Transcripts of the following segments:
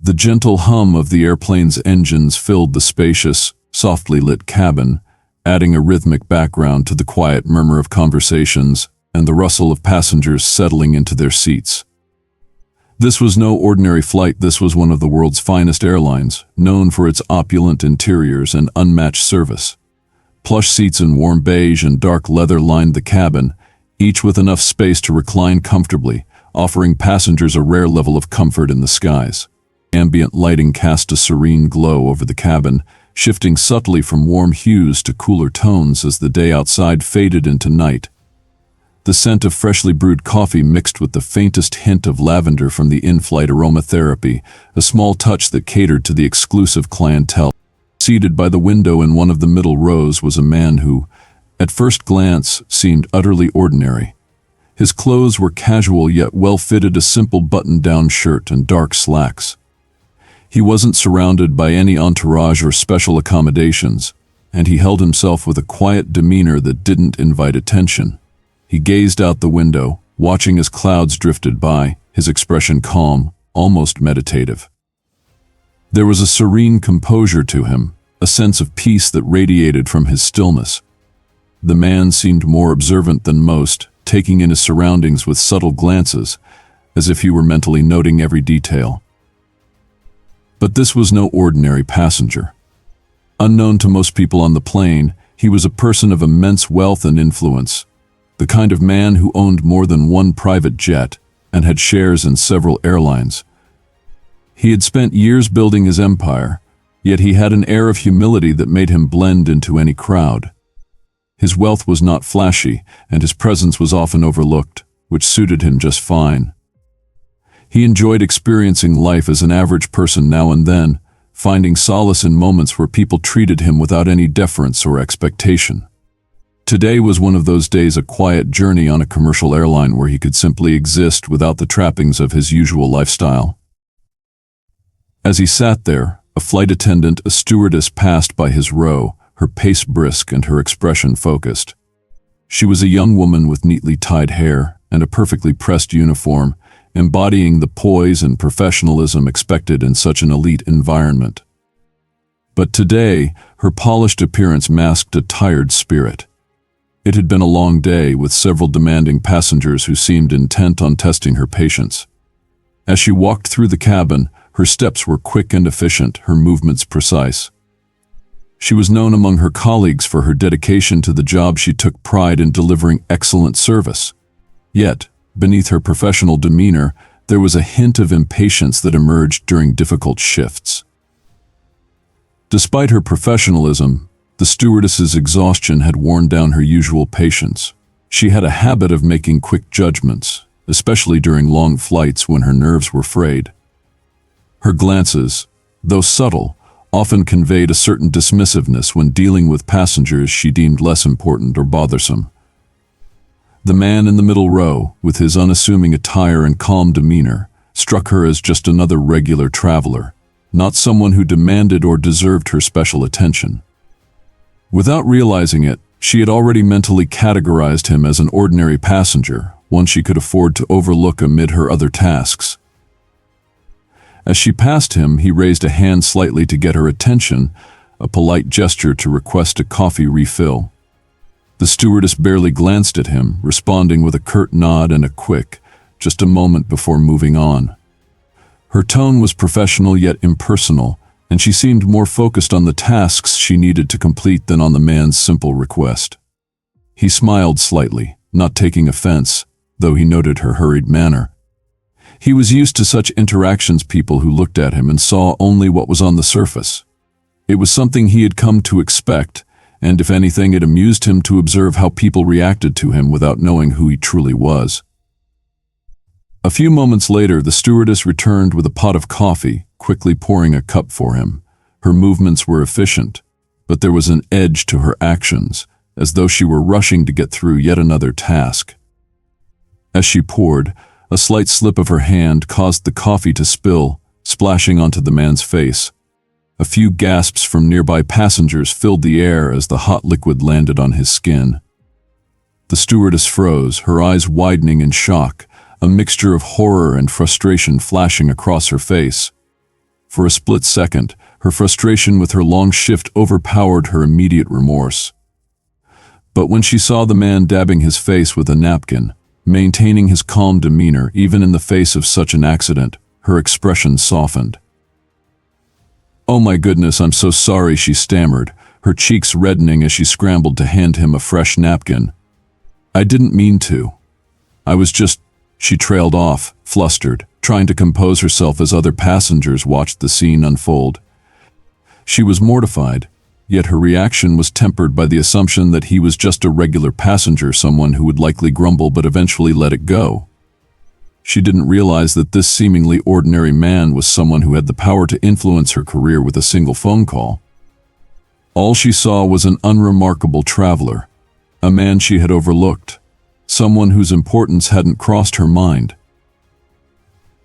The gentle hum of the airplane's engines filled the spacious, softly lit cabin, adding a rhythmic background to the quiet murmur of conversations and the rustle of passengers settling into their seats. This was no ordinary flight. This was one of the world's finest airlines, known for its opulent interiors and unmatched service. Plush seats in warm beige and dark leather lined the cabin, each with enough space to recline comfortably, offering passengers a rare level of comfort in the skies. Ambient lighting cast a serene glow over the cabin, shifting subtly from warm hues to cooler tones as the day outside faded into night. The scent of freshly brewed coffee mixed with the faintest hint of lavender from the in-flight aromatherapy, a small touch that catered to the exclusive clientele. Seated by the window in one of the middle rows was a man who, at first glance, seemed utterly ordinary. His clothes were casual yet well-fitted, a simple button-down shirt and dark slacks. He wasn't surrounded by any entourage or special accommodations, and he held himself with a quiet demeanor that didn't invite attention. He gazed out the window, watching as clouds drifted by, his expression calm, almost meditative. There was a serene composure to him, a sense of peace that radiated from his stillness. The man seemed more observant than most, taking in his surroundings with subtle glances, as if he were mentally noting every detail. But this was no ordinary passenger. Unknown to most people on the plane, he was a person of immense wealth and influence, the kind of man who owned more than one private jet and had shares in several airlines. He had spent years building his empire, yet he had an air of humility that made him blend into any crowd. His wealth was not flashy, and his presence was often overlooked, which suited him just fine. He enjoyed experiencing life as an average person now and then, finding solace in moments where people treated him without any deference or expectation. Today was one of those days, a quiet journey on a commercial airline where he could simply exist without the trappings of his usual lifestyle. As he sat there, a flight attendant, a stewardess, passed by his row, her pace brisk and her expression focused. She was a young woman with neatly tied hair and a perfectly pressed uniform, embodying the poise and professionalism expected in such an elite environment. But today, her polished appearance masked a tired spirit. It had been a long day, with several demanding passengers who seemed intent on testing her patience. As she walked through the cabin, her steps were quick and efficient, her movements precise. She was known among her colleagues for her dedication to the job. She took pride in delivering excellent service. Yet, beneath her professional demeanor, there was a hint of impatience that emerged during difficult shifts. Despite her professionalism, the stewardess's exhaustion had worn down her usual patience. She had a habit of making quick judgments, especially during long flights when her nerves were frayed. Her glances, though subtle, often conveyed a certain dismissiveness when dealing with passengers she deemed less important or bothersome. The man in the middle row, with his unassuming attire and calm demeanor, struck her as just another regular traveler, not someone who demanded or deserved her special attention. Without realizing it, she had already mentally categorized him as an ordinary passenger, one she could afford to overlook amid her other tasks. As she passed him, he raised a hand slightly to get her attention, a polite gesture to request a coffee refill. The stewardess barely glanced at him, responding with a curt nod and a quick, just a moment before moving on. Her tone was professional yet impersonal, and she seemed more focused on the tasks she needed to complete than on the man's simple request. He smiled slightly, not taking offense, though he noted her hurried manner. He was used to such interactions, people who looked at him and saw only what was on the surface. It was something he had come to expect, and if anything, it amused him to observe how people reacted to him without knowing who he truly was. A few moments later, the stewardess returned with a pot of coffee, quickly pouring a cup for him. Her movements were efficient, but there was an edge to her actions, as though she were rushing to get through yet another task. As she poured, a slight slip of her hand caused the coffee to spill, splashing onto the man's face. A few gasps from nearby passengers filled the air as the hot liquid landed on his skin. The stewardess froze, her eyes widening in shock, a mixture of horror and frustration flashing across her face. For a split second, her frustration with her long shift overpowered her immediate remorse. But when she saw the man dabbing his face with a napkin, maintaining his calm demeanor even in the face of such an accident, her expression softened. "Oh my goodness, I'm so sorry," she stammered, her cheeks reddening as she scrambled to hand him a fresh napkin. "I didn't mean to. I was just—" She trailed off, flustered, trying to compose herself as other passengers watched the scene unfold. She was mortified, yet her reaction was tempered by the assumption that he was just a regular passenger, someone who would likely grumble but eventually let it go. She didn't realize that this seemingly ordinary man was someone who had the power to influence her career with a single phone call. All she saw was an unremarkable traveler, a man she had overlooked, someone whose importance hadn't crossed her mind.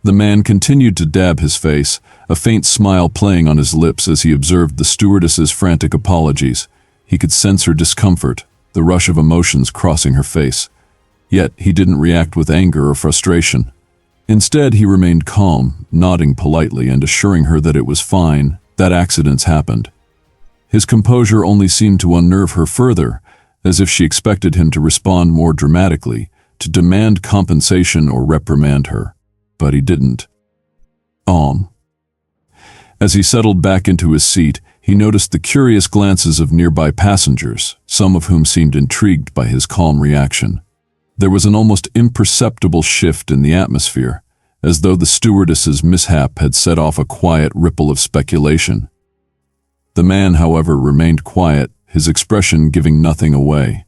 The man continued to dab his face, a faint smile playing on his lips as he observed the stewardess's frantic apologies. He could sense her discomfort, the rush of emotions crossing her face. Yet he didn't react with anger or frustration. Instead, he remained calm, nodding politely and assuring her that it was fine, that accidents happened. His composure only seemed to unnerve her further, as if she expected him to respond more dramatically, to demand compensation or reprimand her. But he didn't. As he settled back into his seat, he noticed the curious glances of nearby passengers, some of whom seemed intrigued by his calm reaction. There was an almost imperceptible shift in the atmosphere, as though the stewardess's mishap had set off a quiet ripple of speculation. The man, however, remained quiet, his expression giving nothing away.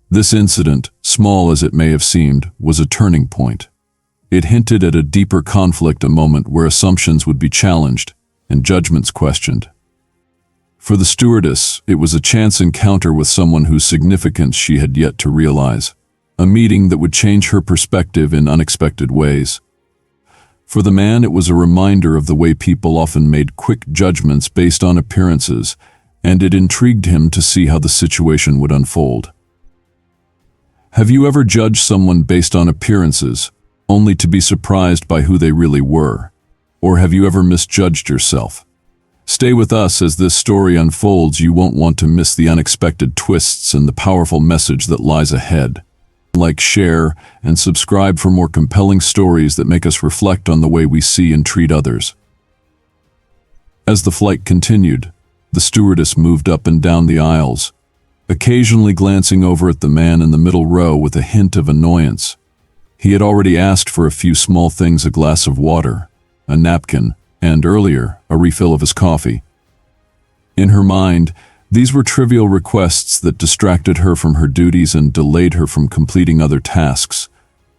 This incident, small as it may have seemed, was a turning point. It hinted at a deeper conflict, a moment where assumptions would be challenged and judgments questioned. For the stewardess, it was a chance encounter with someone whose significance she had yet to realize, a meeting that would change her perspective in unexpected ways. For the man, it was a reminder of the way people often made quick judgments based on appearances, and it intrigued him to see how the situation would unfold. Have you ever judged someone based on appearances, only to be surprised by who they really were? Or have you ever misjudged yourself? Stay with us as this story unfolds. You won't want to miss the unexpected twists and the powerful message that lies ahead. Like, share, and subscribe for more compelling stories that make us reflect on the way we see and treat others. As the flight continued, the stewardess moved up and down the aisles, occasionally glancing over at the man in the middle row with a hint of annoyance. He had already asked for a few small things: a glass of water, a napkin, and earlier, a refill of his coffee. In her mind, these were trivial requests that distracted her from her duties and delayed her from completing other tasks.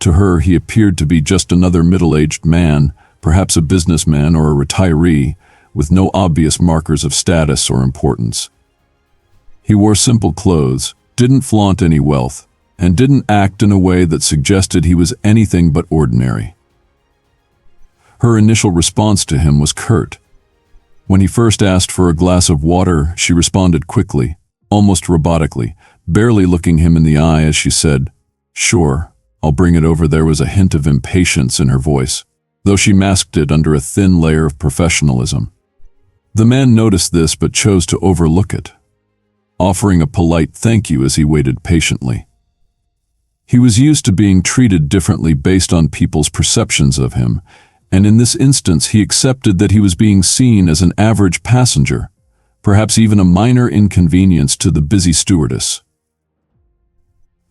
To her, he appeared to be just another middle-aged man, perhaps a businessman or a retiree, with no obvious markers of status or importance. He wore simple clothes, didn't flaunt any wealth, and didn't act in a way that suggested he was anything but ordinary. Her initial response to him was curt. When he first asked for a glass of water, she responded quickly, almost robotically, barely looking him in the eye as she said, "Sure, I'll bring it over." There was a hint of impatience in her voice, though she masked it under a thin layer of professionalism. The man noticed this but chose to overlook it, offering a polite thank you as he waited patiently. He was used to being treated differently based on people's perceptions of him, and in this instance he accepted that he was being seen as an average passenger, perhaps even a minor inconvenience to the busy stewardess.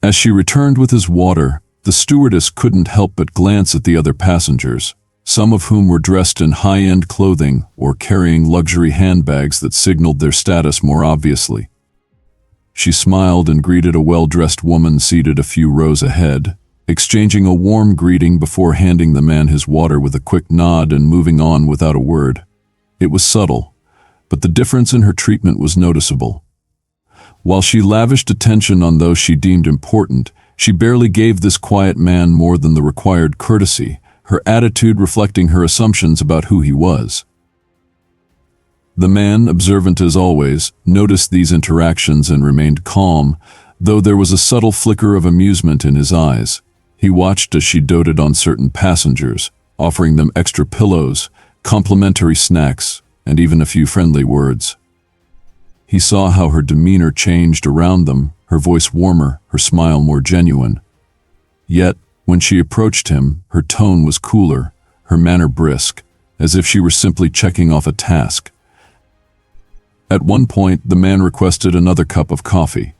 As she returned with his water, the stewardess couldn't help but glance at the other passengers, some of whom were dressed in high-end clothing or carrying luxury handbags that signaled their status more obviously. She smiled and greeted a well-dressed woman seated a few rows ahead, exchanging a warm greeting before handing the man his water with a quick nod and moving on without a word. It was subtle, but the difference in her treatment was noticeable. While she lavished attention on those she deemed important, she barely gave this quiet man more than the required courtesy, her attitude reflecting her assumptions about who he was. The man, observant as always, noticed these interactions and remained calm, though there was a subtle flicker of amusement in his eyes. He watched as she doted on certain passengers, offering them extra pillows, complimentary snacks, and even a few friendly words. He saw how her demeanor changed around them, her voice warmer, her smile more genuine. Yet, when she approached him, her tone was cooler, her manner brisk, as if she were simply checking off a task. At one point, the man requested another cup of coffee.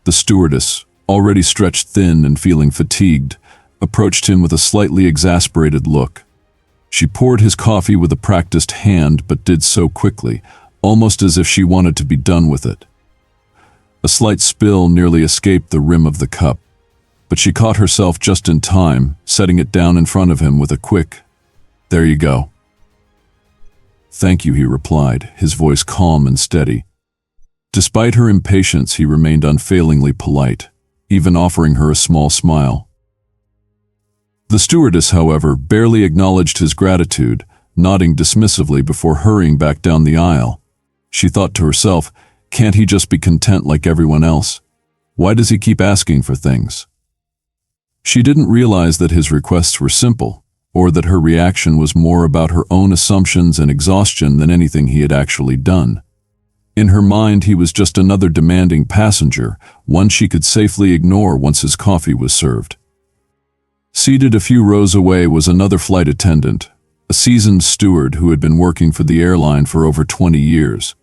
The stewardess, already stretched thin and feeling fatigued, approached him with a slightly exasperated look. She poured his coffee with a practiced hand, but did so quickly, almost as if she wanted to be done with it. A slight spill nearly escaped the rim of the cup, but she caught herself just in time, setting it down in front of him with a quick, "There you go." "Thank you," he replied, his voice calm and steady. Despite her impatience, he remained unfailingly polite, even offering her a small smile. The stewardess, however, barely acknowledged his gratitude, nodding dismissively before hurrying back down the aisle. She thought to herself, can't he just be content like everyone else? Why does he keep asking for things? She didn't realize that his requests were simple, or that her reaction was more about her own assumptions and exhaustion than anything he had actually done. In her mind, he was just another demanding passenger, one she could safely ignore once his coffee was served. Seated a few rows away was another flight attendant, a seasoned steward who had been working for the airline for over 20 years.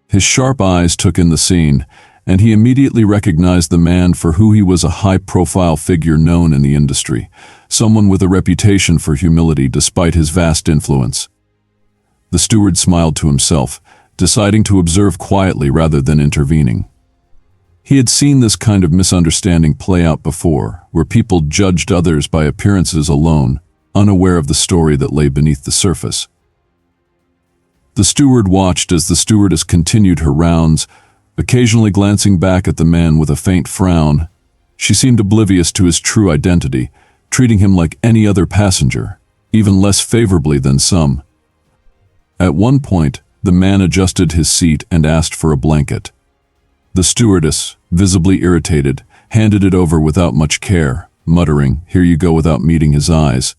His sharp eyes took in the scene, and he immediately recognized the man for who he was, a high-profile figure known in the industry, someone with a reputation for humility despite his vast influence. The steward smiled to himself, deciding to observe quietly rather than intervening. He had seen this kind of misunderstanding play out before, where people judged others by appearances alone, unaware of the story that lay beneath the surface. The steward watched as the stewardess continued her rounds, occasionally glancing back at the man with a faint frown. She seemed oblivious to his true identity, treating him like any other passenger, even less favorably than some. At one point, the man adjusted his seat and asked for a blanket. The stewardess, visibly irritated, handed it over without much care, muttering, "Here you go," without meeting his eyes.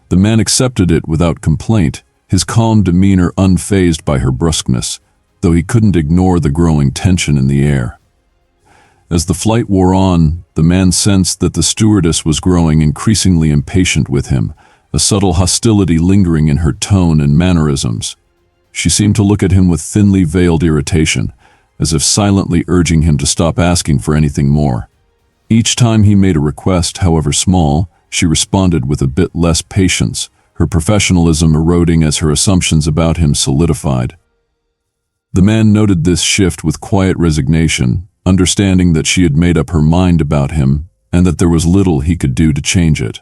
The man accepted it without complaint, his calm demeanor unfazed by her brusqueness, though he couldn't ignore the growing tension in the air. As the flight wore on, the man sensed that the stewardess was growing increasingly impatient with him, a subtle hostility lingering in her tone and mannerisms. She seemed to look at him with thinly veiled irritation, as if silently urging him to stop asking for anything more. Each time he made a request, however small, she responded with a bit less patience, her professionalism eroding as her assumptions about him solidified. The man noted this shift with quiet resignation, understanding that she had made up her mind about him and that there was little he could do to change it.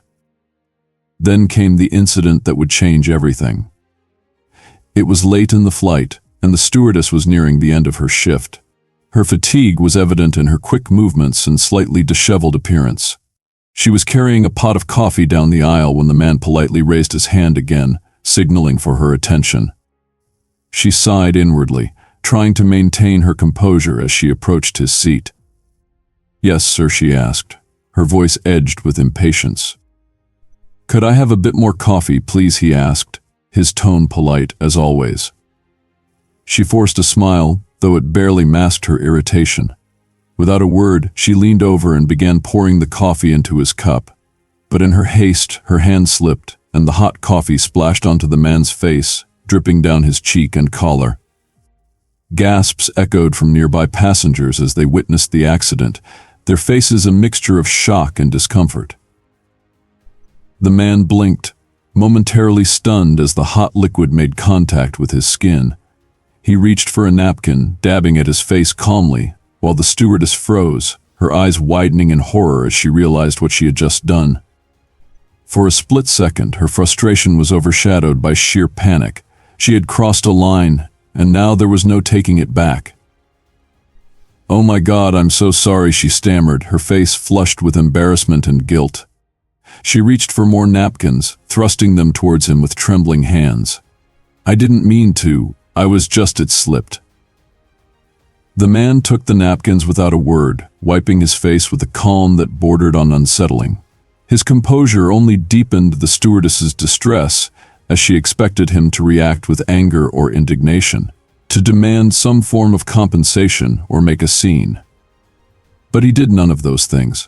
Then came the incident that would change everything. It was late in the flight, and the stewardess was nearing the end of her shift. Her fatigue was evident in her quick movements and slightly disheveled appearance. She was carrying a pot of coffee down the aisle when the man politely raised his hand again, signaling for her attention. She sighed inwardly, trying to maintain her composure as she approached his seat. "Yes, sir," she asked, her voice edged with impatience. "Could I have a bit more coffee, please?" he asked, his tone polite as always. She forced a smile, though it barely masked her irritation. Without a word, she leaned over and began pouring the coffee into his cup. But in her haste, her hand slipped, and the hot coffee splashed onto the man's face, dripping down his cheek and collar. Gasps echoed from nearby passengers as they witnessed the accident, their faces a mixture of shock and discomfort. The man blinked, momentarily stunned as the hot liquid made contact with his skin. He reached for a napkin, dabbing at his face calmly, while the stewardess froze, her eyes widening in horror as she realized what she had just done. For a split second, her frustration was overshadowed by sheer panic. She had crossed a line, and now there was no taking it back. "Oh my God, I'm so sorry," she stammered, her face flushed with embarrassment and guilt. She reached for more napkins, thrusting them towards him with trembling hands. "I didn't mean to. It slipped." The man took the napkins without a word, wiping his face with a calm that bordered on unsettling. His composure only deepened the stewardess's distress, as she expected him to react with anger or indignation, to demand some form of compensation or make a scene. But he did none of those things.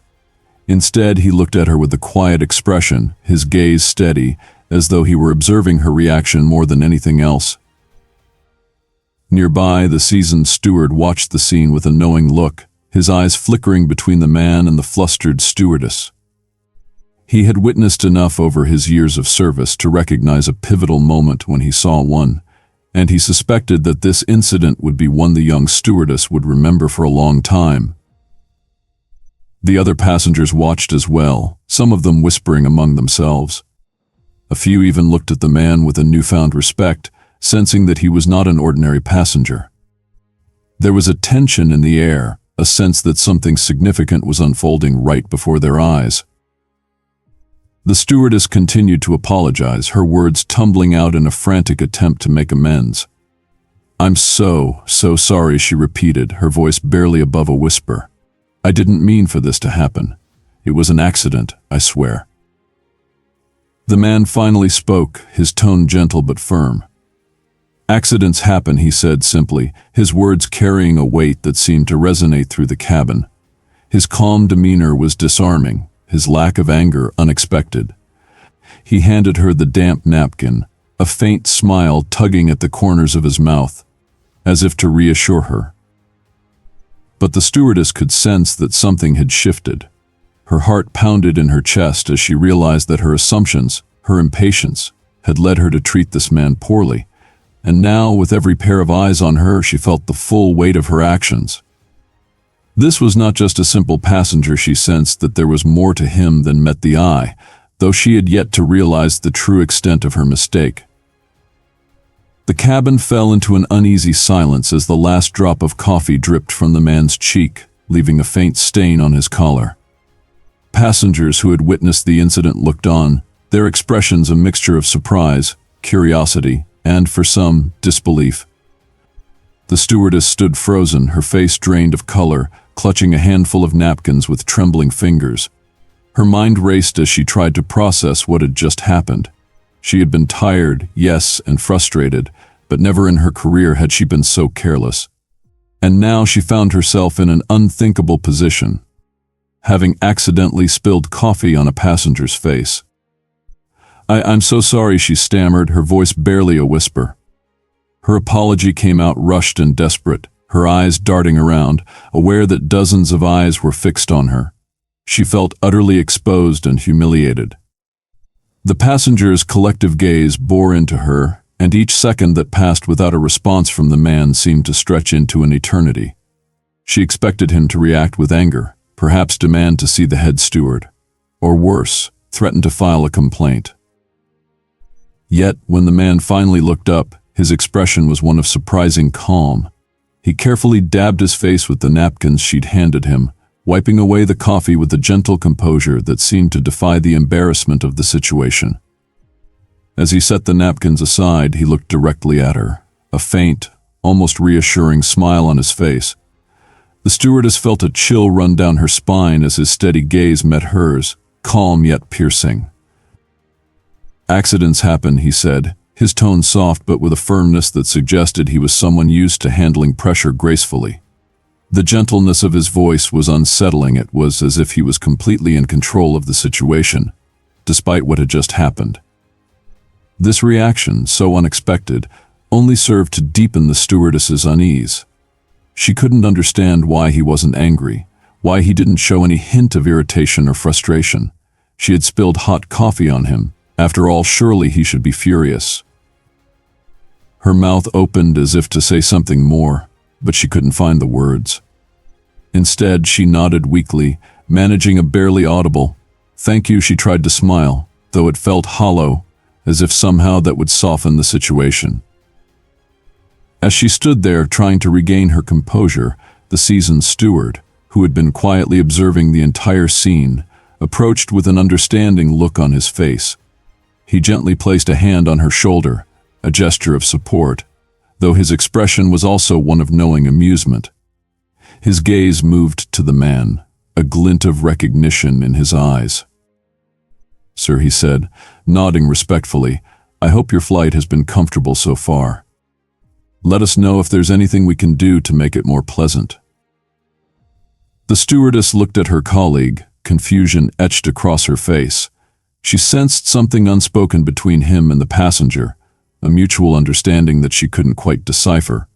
Instead, he looked at her with a quiet expression, his gaze steady, as though he were observing her reaction more than anything else. Nearby, the seasoned steward watched the scene with a knowing look, his eyes flickering between the man and the flustered stewardess. He had witnessed enough over his years of service to recognize a pivotal moment when he saw one, and he suspected that this incident would be one the young stewardess would remember for a long time. The other passengers watched as well, some of them whispering among themselves. A few even looked at the man with a newfound respect, sensing that he was not an ordinary passenger. There was a tension in the air, a sense that something significant was unfolding right before their eyes. The stewardess continued to apologize, her words tumbling out in a frantic attempt to make amends. "I'm so sorry," she repeated, her voice barely above a whisper. "I didn't mean for this to happen. It was an accident, I swear." The man finally spoke, his tone gentle but firm. "Accidents happen," he said simply, his words carrying a weight that seemed to resonate through the cabin. His calm demeanor was disarming, his lack of anger unexpected. He handed her the damp napkin, a faint smile tugging at the corners of his mouth, as if to reassure her. But the stewardess could sense that something had shifted. Her heart pounded in her chest as she realized that her assumptions, her impatience, had led her to treat this man poorly. And now, with every pair of eyes on her, she felt the full weight of her actions. This was not just a simple passenger. She sensed that there was more to him than met the eye, though she had yet to realize the true extent of her mistake. The cabin fell into an uneasy silence as the last drop of coffee dripped from the man's cheek, leaving a faint stain on his collar. Passengers who had witnessed the incident looked on, their expressions a mixture of surprise, curiosity, and, for some, disbelief. The stewardess stood frozen, her face drained of color, clutching a handful of napkins with trembling fingers. Her mind raced as she tried to process what had just happened. She had been tired, yes, and frustrated, but never in her career had she been so careless. And now she found herself in an unthinkable position, having accidentally spilled coffee on a passenger's face. I'm so sorry," she stammered, her voice barely a whisper. Her apology came out rushed and desperate, her eyes darting around, aware that dozens of eyes were fixed on her. She felt utterly exposed and humiliated. The passengers' collective gaze bore into her, and each second that passed without a response from the man seemed to stretch into an eternity. She expected him to react with anger, perhaps demand to see the head steward, or worse, threaten to file a complaint. Yet, when the man finally looked up, his expression was one of surprising calm. He carefully dabbed his face with the napkins she'd handed him, wiping away the coffee with a gentle composure that seemed to defy the embarrassment of the situation. As he set the napkins aside, he looked directly at her, a faint, almost reassuring smile on his face. The stewardess felt a chill run down her spine as his steady gaze met hers, calm yet piercing. "Accidents happen," he said, his tone soft but with a firmness that suggested he was someone used to handling pressure gracefully. The gentleness of his voice was unsettling. It was as if he was completely in control of the situation, despite what had just happened. This reaction, so unexpected, only served to deepen the stewardess's unease. She couldn't understand why he wasn't angry, why he didn't show any hint of irritation or frustration. She had spilled hot coffee on him. After all, surely he should be furious. Her mouth opened as if to say something more, but she couldn't find the words. Instead, she nodded weakly, managing a barely audible, "Thank you." She tried to smile, though it felt hollow, as if somehow that would soften the situation. As she stood there trying to regain her composure, the seasoned steward, who had been quietly observing the entire scene, approached with an understanding look on his face. He gently placed a hand on her shoulder, a gesture of support, though his expression was also one of knowing amusement. His gaze moved to the man, a glint of recognition in his eyes. "Sir," he said, nodding respectfully, I hope your flight has been comfortable so far. Let us know if there's anything we can do to make it more pleasant." The stewardess looked at her colleague, confusion etched across her face. She sensed something unspoken between him and the passenger, a mutual understanding that she couldn't quite decipher.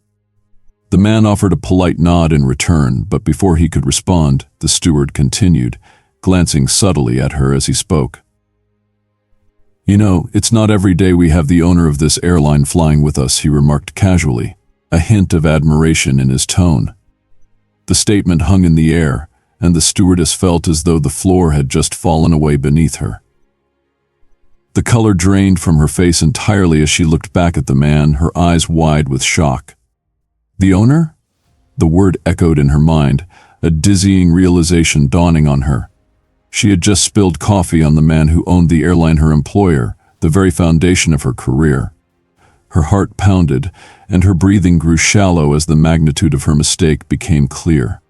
The man offered a polite nod in return, but before he could respond, the steward continued, glancing subtly at her as he spoke. "You know, it's not every day we have the owner of this airline flying with us," he remarked casually, a hint of admiration in his tone. The statement hung in the air, and the stewardess felt as though the floor had just fallen away beneath her. The color drained from her face entirely as she looked back at the man, her eyes wide with shock. "The owner?" The word echoed in her mind, a dizzying realization dawning on her. She had just spilled coffee on the man who owned the airline, her employer, the very foundation of her career. Her heart pounded, and her breathing grew shallow as the magnitude of her mistake became clear.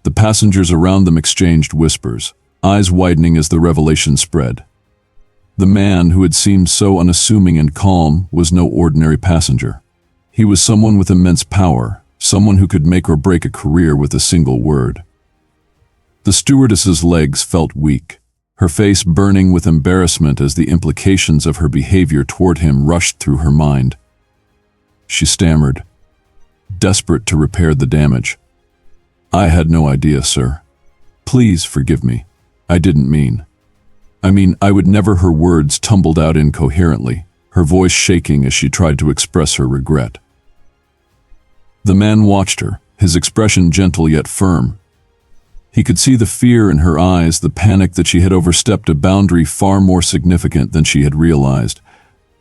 The passengers around them exchanged whispers, eyes widening as the revelation spread. The man, who had seemed so unassuming and calm, was no ordinary passenger. He was someone with immense power, someone who could make or break a career with a single word. The stewardess's legs felt weak, her face burning with embarrassment as the implications of her behavior toward him rushed through her mind. She stammered, desperate to repair the damage. "I had no idea, sir. Please forgive me. I didn't mean. I would never." Her words tumbled out incoherently, her voice shaking as she tried to express her regret. The man watched her, his expression gentle yet firm. He could see the fear in her eyes, the panic that she had overstepped a boundary far more significant than she had realized.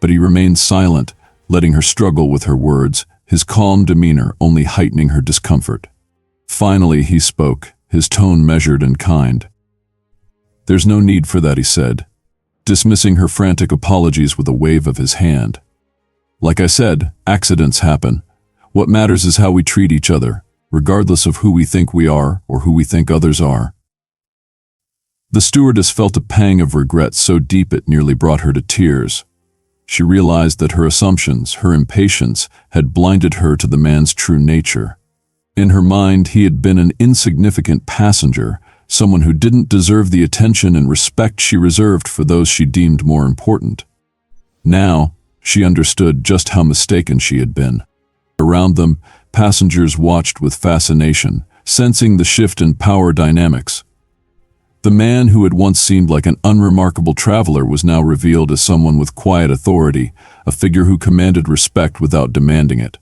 But he remained silent, letting her struggle with her words, his calm demeanor only heightening her discomfort. Finally he spoke, his tone measured and kind. "There's no need for that," he said, dismissing her frantic apologies with a wave of his hand. "Like I said, accidents happen. What matters is how we treat each other, regardless of who we think we are or who we think others are." The stewardess felt a pang of regret so deep it nearly brought her to tears. She realized that her assumptions, her impatience, had blinded her to the man's true nature. In her mind, he had been an insignificant passenger, someone who didn't deserve the attention and respect she reserved for those she deemed more important. Now, she understood just how mistaken she had been. Around them, passengers watched with fascination, sensing the shift in power dynamics. The man who had once seemed like an unremarkable traveler was now revealed as someone with quiet authority, a figure who commanded respect without demanding it.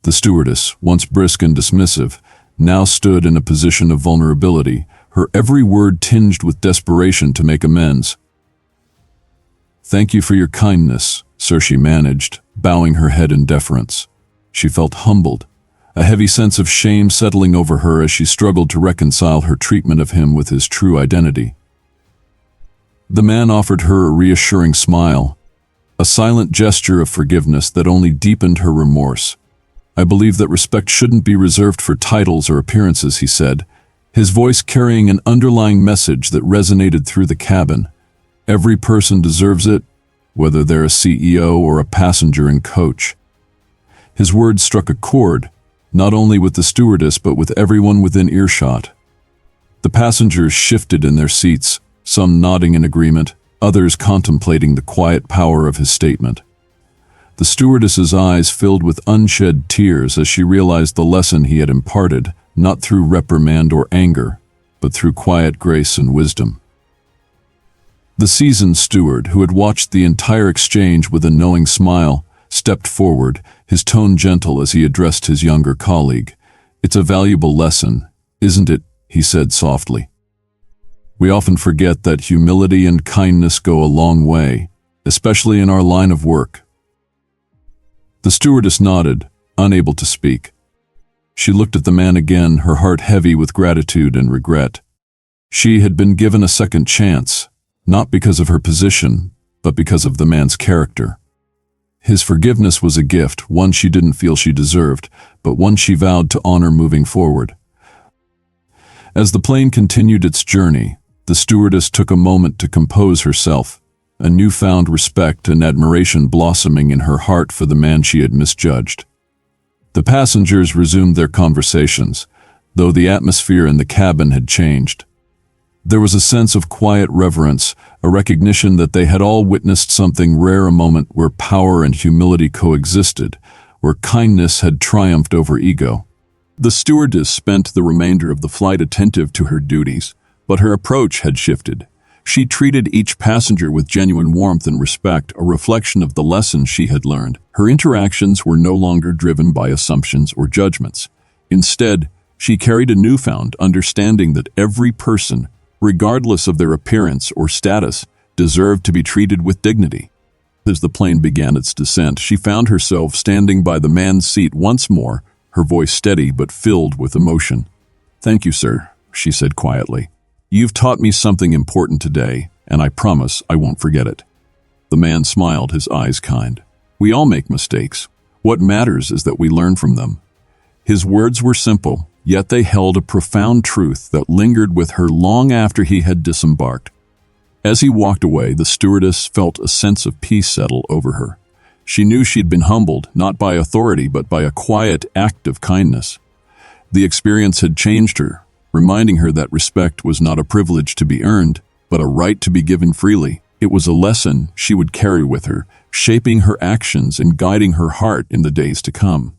The stewardess, once brisk and dismissive, now stood in a position of vulnerability, her every word tinged with desperation to make amends. "Thank you for your kindness, sir," she managed, bowing her head in deference. She felt humbled, a heavy sense of shame settling over her as she struggled to reconcile her treatment of him with his true identity. The man offered her a reassuring smile, a silent gesture of forgiveness that only deepened her remorse. "I believe that respect shouldn't be reserved for titles or appearances," he said, his voice carrying an underlying message that resonated through the cabin. "Every person deserves it, whether they're a CEO or a passenger and coach." His words struck a chord, not only with the stewardess but with everyone within earshot. The passengers shifted in their seats, some nodding in agreement, others contemplating the quiet power of his statement. The stewardess's eyes filled with unshed tears as she realized the lesson he had imparted, not through reprimand or anger, but through quiet grace and wisdom. The seasoned steward, who had watched the entire exchange with a knowing smile, stepped forward, his tone gentle as he addressed his younger colleague. "It's a valuable lesson, isn't it?" he said softly. "We often forget that humility and kindness go a long way, especially in our line of work." The stewardess nodded, unable to speak. She looked at the man again, her heart heavy with gratitude and regret. She had been given a second chance, not because of her position, but because of the man's character. His forgiveness was a gift, one she didn't feel she deserved, but one she vowed to honor moving forward. As the plane continued its journey, the stewardess took a moment to compose herself, a newfound respect and admiration blossoming in her heart for the man she had misjudged. The passengers resumed their conversations, though the atmosphere in the cabin had changed. There was a sense of quiet reverence, a recognition that they had all witnessed something rare, a moment where power and humility coexisted, where kindness had triumphed over ego. The stewardess spent the remainder of the flight attentive to her duties, but her approach had shifted. She treated each passenger with genuine warmth and respect, a reflection of the lessons she had learned. Her interactions were no longer driven by assumptions or judgments. Instead, she carried a newfound understanding that every person, regardless of their appearance or status, deserved to be treated with dignity. As the plane began its descent, she found herself standing by the man's seat once more, her voice steady but filled with emotion. "Thank you, sir," she said quietly. "You've taught me something important today, and I promise I won't forget it." The man smiled, his eyes kind. "We all make mistakes. What matters is that we learn from them." His words were simple, yet they held a profound truth that lingered with her long after he had disembarked. As he walked away, the stewardess felt a sense of peace settle over her. She knew she'd been humbled, not by authority, but by a quiet act of kindness. The experience had changed her, reminding her that respect was not a privilege to be earned, but a right to be given freely. It was a lesson she would carry with her, shaping her actions and guiding her heart in the days to come.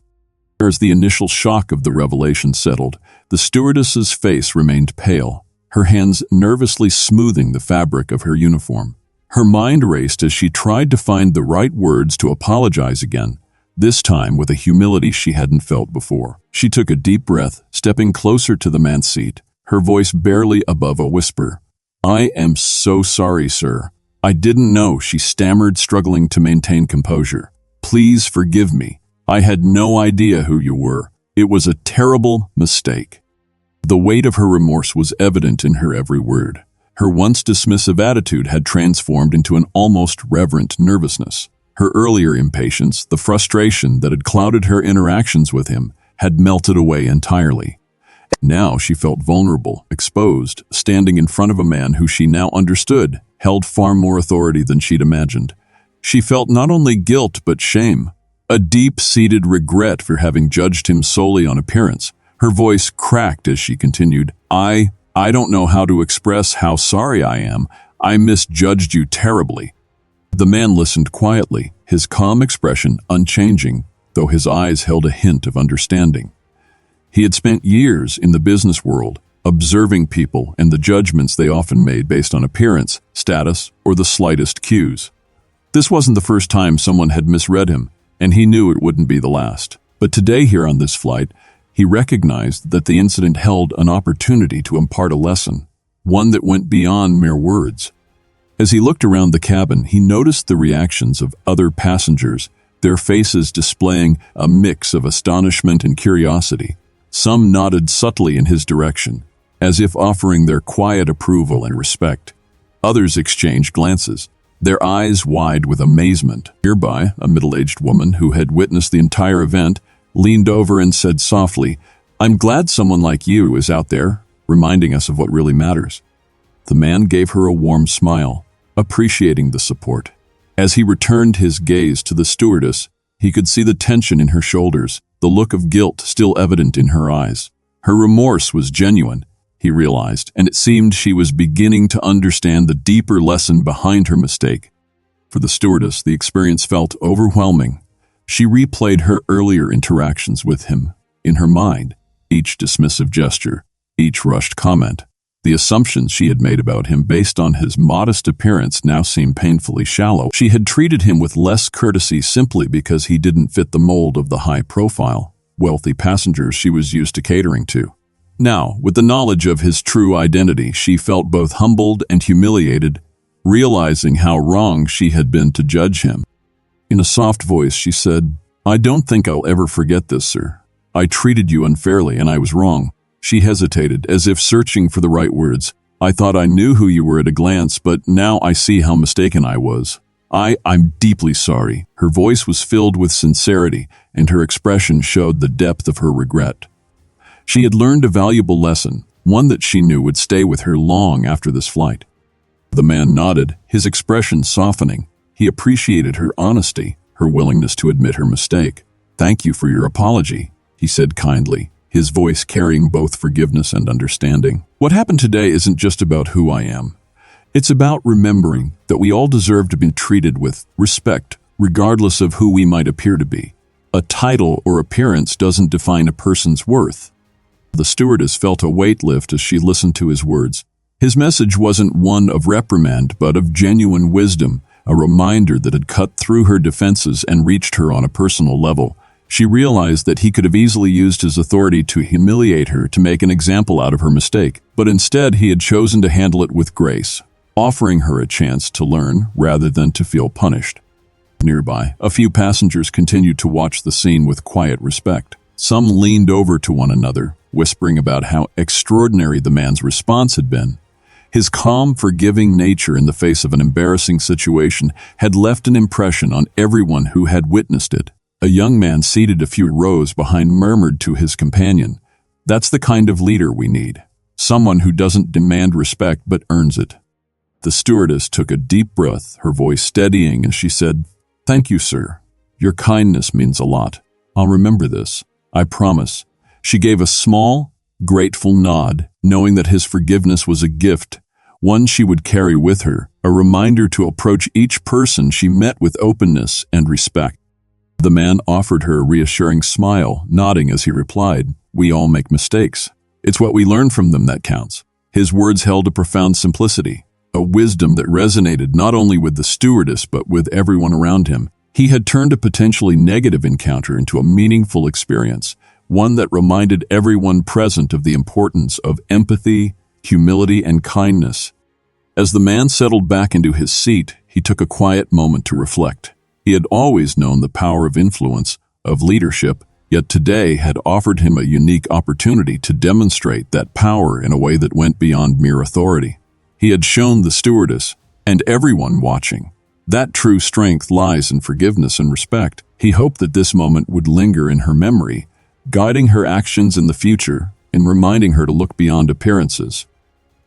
As the initial shock of the revelation settled, the stewardess's face remained pale, her hands nervously smoothing the fabric of her uniform. Her mind raced as she tried to find the right words to apologize again, this time with a humility she hadn't felt before. She took a deep breath, stepping closer to the man's seat, her voice barely above a whisper. "I am so sorry, sir. I didn't know," she stammered, struggling to maintain composure. "Please forgive me. I had no idea who you were. It was a terrible mistake." The weight of her remorse was evident in her every word. Her once dismissive attitude had transformed into an almost reverent nervousness. Her earlier impatience, the frustration that had clouded her interactions with him, had melted away entirely. Now she felt vulnerable, exposed, standing in front of a man who she now understood held far more authority than she'd imagined. She felt not only guilt but shame, a deep-seated regret for having judged him solely on appearance. Her voice cracked as she continued, I don't know how to express how sorry I am. I misjudged you terribly." The man listened quietly, his calm expression unchanging, though his eyes held a hint of understanding. He had spent years in the business world, observing people and the judgments they often made based on appearance, status, or the slightest cues. This wasn't the first time someone had misread him, and he knew it wouldn't be the last. But today here on this flight, he recognized that the incident held an opportunity to impart a lesson, one that went beyond mere words. As he looked around the cabin, he noticed the reactions of other passengers, their faces displaying a mix of astonishment and curiosity. Some nodded subtly in his direction, as if offering their quiet approval and respect. Others exchanged glances, their eyes wide with amazement. Nearby, a middle-aged woman who had witnessed the entire event leaned over and said softly, "I'm glad someone like you is out there, reminding us of what really matters." The man gave her a warm smile, appreciating the support. As he returned his gaze to the stewardess, he could see the tension in her shoulders, the look of guilt still evident in her eyes. Her remorse was genuine, he realized, and it seemed she was beginning to understand the deeper lesson behind her mistake. For the stewardess, the experience felt overwhelming. She replayed her earlier interactions with him in her mind, each dismissive gesture, each rushed comment. The assumptions she had made about him based on his modest appearance now seemed painfully shallow. She had treated him with less courtesy simply because he didn't fit the mold of the high-profile, wealthy passengers she was used to catering to. Now, with the knowledge of his true identity, she felt both humbled and humiliated, realizing how wrong she had been to judge him. In a soft voice, she said, "I don't think I'll ever forget this, sir. I treated you unfairly, and I was wrong." She hesitated, as if searching for the right words. "I thought I knew who you were at a glance, but now I see how mistaken I was. I'm deeply sorry." Her voice was filled with sincerity, and her expression showed the depth of her regret. She had learned a valuable lesson, one that she knew would stay with her long after this flight. The man nodded, his expression softening. He appreciated her honesty, her willingness to admit her mistake. "Thank you for your apology," he said kindly, his voice carrying both forgiveness and understanding. "What happened today isn't just about who I am. It's about remembering that we all deserve to be treated with respect, regardless of who we might appear to be. A title or appearance doesn't define a person's worth." The stewardess felt a weight lift as she listened to his words. His message wasn't one of reprimand, but of genuine wisdom, a reminder that had cut through her defenses and reached her on a personal level. She realized that he could have easily used his authority to humiliate her, to make an example out of her mistake, but instead he had chosen to handle it with grace, offering her a chance to learn rather than to feel punished. Nearby, a few passengers continued to watch the scene with quiet respect. Some leaned over to one another, whispering about how extraordinary the man's response had been. His calm, forgiving nature in the face of an embarrassing situation had left an impression on everyone who had witnessed it. A young man seated a few rows behind murmured to his companion, "That's the kind of leader we need. Someone who doesn't demand respect but earns it." The stewardess took a deep breath, her voice steadying as she said, "Thank you, sir. Your kindness means a lot. I'll remember this. I promise." She gave a small, grateful nod, knowing that his forgiveness was a gift, one she would carry with her, a reminder to approach each person she met with openness and respect. The man offered her a reassuring smile, nodding as he replied, "We all make mistakes. It's what we learn from them that counts." His words held a profound simplicity, a wisdom that resonated not only with the stewardess but with everyone around him. He had turned a potentially negative encounter into a meaningful experience, one that reminded everyone present of the importance of empathy, humility, and kindness. As the man settled back into his seat, he took a quiet moment to reflect. He had always known the power of influence, of leadership, yet today had offered him a unique opportunity to demonstrate that power in a way that went beyond mere authority. He had shown the stewardess, and everyone watching, that true strength lies in forgiveness and respect. He hoped that this moment would linger in her memory, guiding her actions in the future and reminding her to look beyond appearances.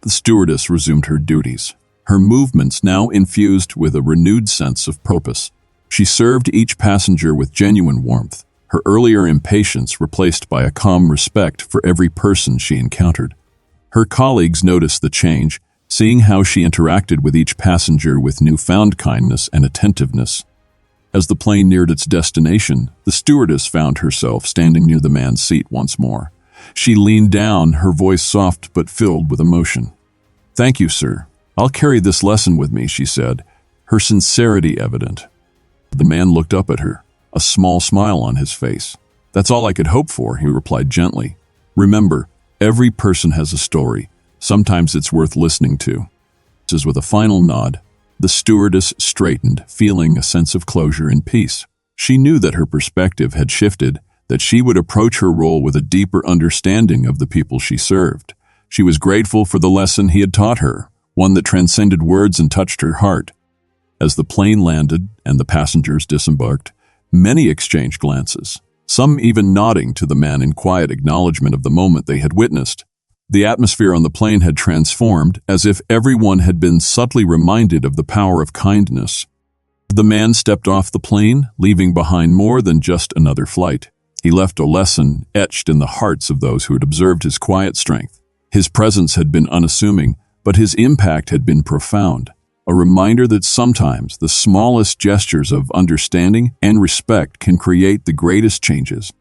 The stewardess resumed her duties, her movements now infused with a renewed sense of purpose. She served each passenger with genuine warmth, her earlier impatience replaced by a calm respect for every person she encountered. Her colleagues noticed the change, seeing how she interacted with each passenger with newfound kindness and attentiveness. As the plane neared its destination, the stewardess found herself standing near the man's seat once more. She leaned down, her voice soft but filled with emotion. "Thank you, sir. I'll carry this lesson with me," she said, her sincerity evident. The man looked up at her, a small smile on his face. "That's all I could hope for," he replied gently. "Remember, every person has a story. Sometimes it's worth listening to." As with a final nod, the stewardess straightened, feeling a sense of closure and peace. She knew that her perspective had shifted, that she would approach her role with a deeper understanding of the people she served. She was grateful for the lesson he had taught her, one that transcended words and touched her heart. As the plane landed and the passengers disembarked, many exchanged glances, some even nodding to the man in quiet acknowledgement of the moment they had witnessed. The atmosphere on the plane had transformed, as if everyone had been subtly reminded of the power of kindness. The man stepped off the plane, leaving behind more than just another flight. He left a lesson etched in the hearts of those who had observed his quiet strength. His presence had been unassuming, but his impact had been profound. A reminder that sometimes the smallest gestures of understanding and respect can create the greatest changes.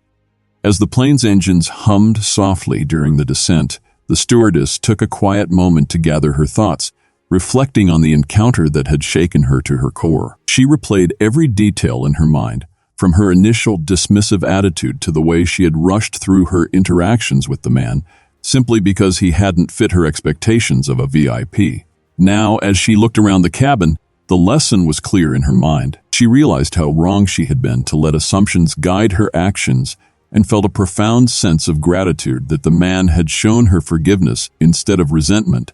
As the plane's engines hummed softly during the descent, the stewardess took a quiet moment to gather her thoughts, reflecting on the encounter that had shaken her to her core. She replayed every detail in her mind, from her initial dismissive attitude to the way she had rushed through her interactions with the man, simply because he hadn't fit her expectations of a VIP. Now, as she looked around the cabin, the lesson was clear in her mind. She realized how wrong she had been to let assumptions guide her actions and felt a profound sense of gratitude that the man had shown her forgiveness instead of resentment.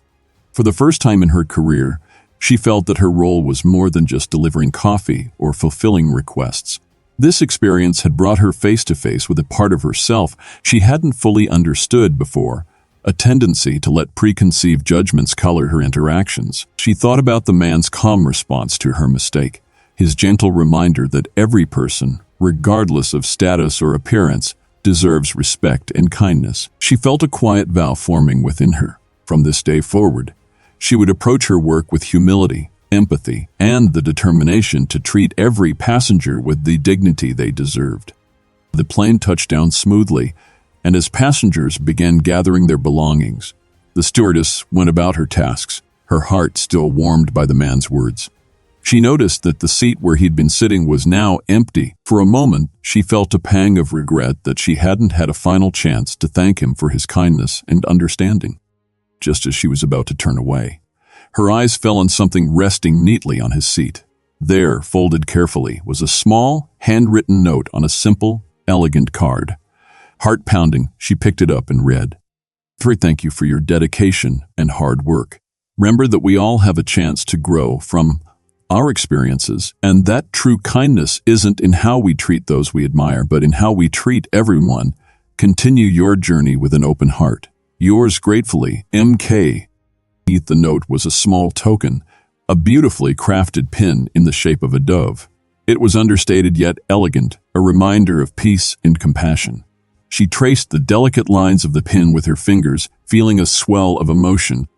For the first time in her career, she felt that her role was more than just delivering coffee or fulfilling requests. This experience had brought her face to face with a part of herself she hadn't fully understood before, a tendency to let preconceived judgments color her interactions. She thought about the man's calm response to her mistake, his gentle reminder that every person, regardless of status or appearance, deserves respect and kindness. She felt a quiet vow forming within her. From this day forward, she would approach her work with humility, empathy, and the determination to treat every passenger with the dignity they deserved. The plane touched down smoothly, and as passengers began gathering their belongings, the stewardess went about her tasks, her heart still warmed by the man's words. She noticed that the seat where he'd been sitting was now empty. For a moment, she felt a pang of regret that she hadn't had a final chance to thank him for his kindness and understanding. Just as she was about to turn away, her eyes fell on something resting neatly on his seat. There, folded carefully, was a small, handwritten note on a simple, elegant card. Heart-pounding, she picked it up and read, "Thank you for your dedication and hard work. Remember that we all have a chance to grow from our experiences, and that true kindness isn't in how we treat those we admire, but in how we treat everyone. Continue your journey with an open heart. Yours gratefully, M.K." Beneath the note was a small token, a beautifully crafted pin in the shape of a dove. It was understated yet elegant, a reminder of peace and compassion. She traced the delicate lines of the pin with her fingers, feeling a swell of emotion.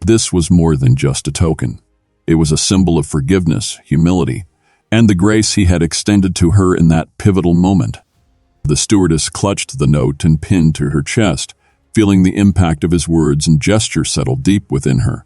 This was more than just a token. It was a symbol of forgiveness, humility, and the grace he had extended to her in that pivotal moment. The stewardess clutched the note and pin to her chest, feeling the impact of his words and gesture settle deep within her.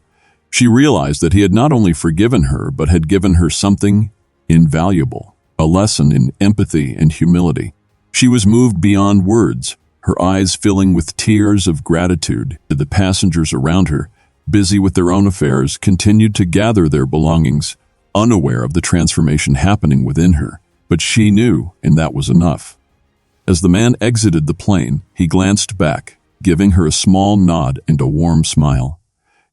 She realized that he had not only forgiven her, but had given her something invaluable, a lesson in empathy and humility. She was moved beyond words, her eyes filling with tears of gratitude. The passengers around her, busy with their own affairs, continued to gather their belongings, unaware of the transformation happening within her. But she knew, and that was enough. As the man exited the plane, he glanced back, giving her a small nod and a warm smile.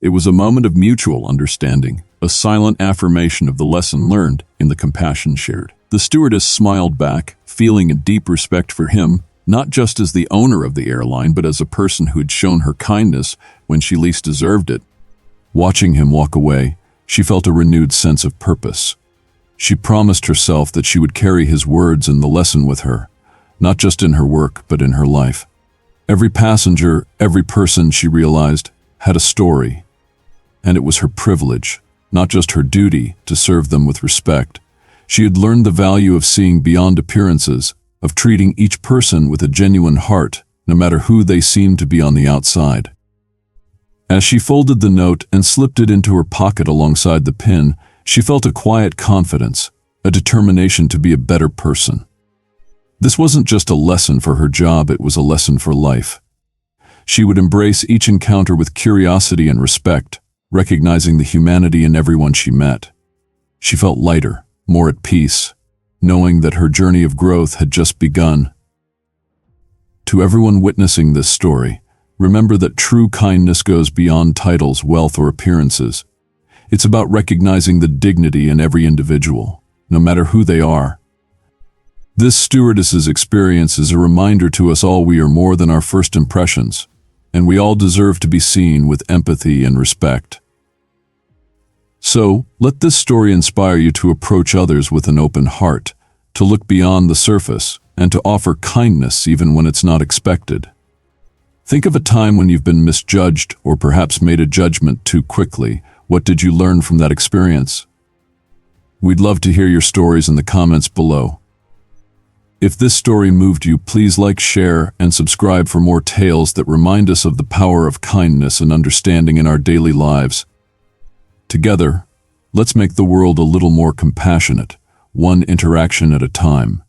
It was a moment of mutual understanding, a silent affirmation of the lesson learned in the compassion shared. The stewardess smiled back, feeling a deep respect for him, not just as the owner of the airline, but as a person who had shown her kindness when she least deserved it. Watching him walk away, she felt a renewed sense of purpose. She promised herself that she would carry his words and the lesson with her, not just in her work, but in her life. Every passenger, every person, she realized, had a story, and it was her privilege, not just her duty, to serve them with respect. She had learned the value of seeing beyond appearances, of treating each person with a genuine heart, no matter who they seemed to be on the outside. As she folded the note and slipped it into her pocket alongside the pin, she felt a quiet confidence, a determination to be a better person. This wasn't just a lesson for her job, it was a lesson for life. She would embrace each encounter with curiosity and respect, recognizing the humanity in everyone she met. She felt lighter, more at peace, knowing that her journey of growth had just begun. To everyone witnessing this story, remember that true kindness goes beyond titles, wealth, or appearances. It's about recognizing the dignity in every individual, no matter who they are. This stewardess's experience is a reminder to us all we are more than our first impressions, and we all deserve to be seen with empathy and respect. So, let this story inspire you to approach others with an open heart, to look beyond the surface, and to offer kindness even when it's not expected. Think of a time when you've been misjudged or perhaps made a judgment too quickly. What did you learn from that experience? We'd love to hear your stories in the comments below. If this story moved you, please like, share, and subscribe for more tales that remind us of the power of kindness and understanding in our daily lives. Together, let's make the world a little more compassionate, one interaction at a time.